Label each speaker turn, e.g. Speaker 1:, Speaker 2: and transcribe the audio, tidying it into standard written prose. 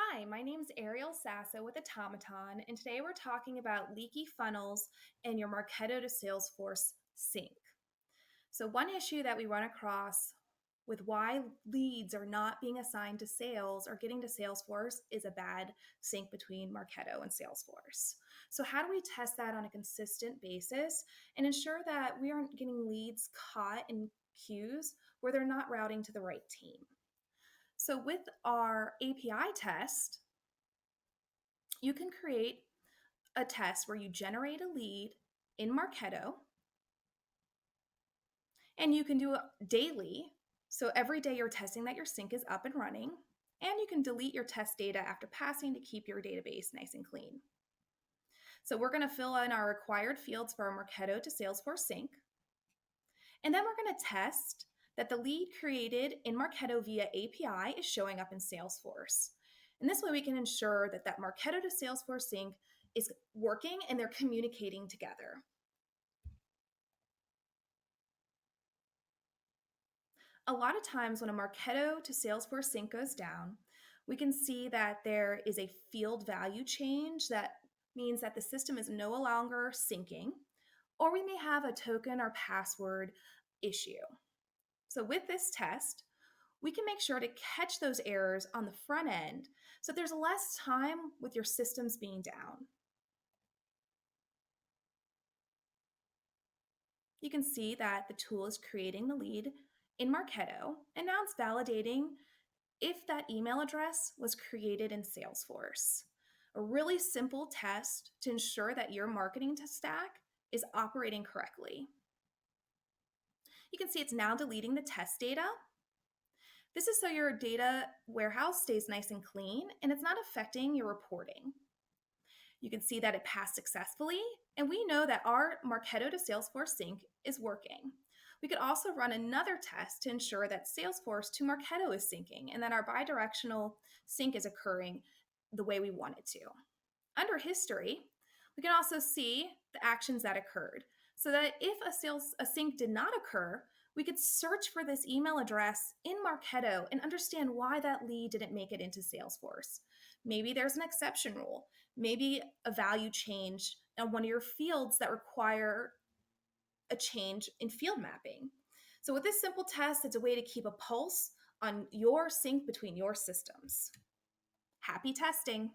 Speaker 1: Hi, my name's Ariel Sasso with Automaton, and today we're talking about leaky funnels and your Marketo to Salesforce sync. So, one issue that we run across with why leads are not being assigned to sales or getting to Salesforce is a bad sync between Marketo and Salesforce. So, how do we test that on a consistent basis and ensure that we aren't getting leads caught in queues where they're not routing to the right team? So, with our API test, you can create a test where you generate a lead in Marketo and you can do it daily. So every day you're testing that your sync is up and running, and you can delete your test data after passing to keep your database nice and clean. So we're going to fill in our required fields for our Marketo to Salesforce sync. And then we're going to test that the lead created in Marketo via API is showing up in Salesforce. And this way we can ensure that that Marketo to Salesforce sync is working and they're communicating together. A lot of times when a Marketo to Salesforce sync goes down, we can see that there is a field value change that means that the system is no longer syncing, or we may have a token or password issue. So with this test, we can make sure to catch those errors on the front end so there's less time with your systems being down. You can see that the tool is creating the lead in Marketo, and now it's validating if that email address was created in Salesforce. A really simple test to ensure that your marketing stack is operating correctly. You can see it's now deleting the test data. This is so your data warehouse stays nice and clean and it's not affecting your reporting. You can see that it passed successfully, and we know that our Marketo to Salesforce sync is working. We could also run another test to ensure that Salesforce to Marketo is syncing and that our bidirectional sync is occurring the way we want it to. Under history, we can also see the actions that occurred so that if a sync did not occur, we could search for this email address in Marketo and understand why that lead didn't make it into Salesforce. Maybe there's an exception rule, maybe a value change on one of your fields that require a change in field mapping. So with this simple test, it's a way to keep a pulse on your sync between your systems. Happy testing!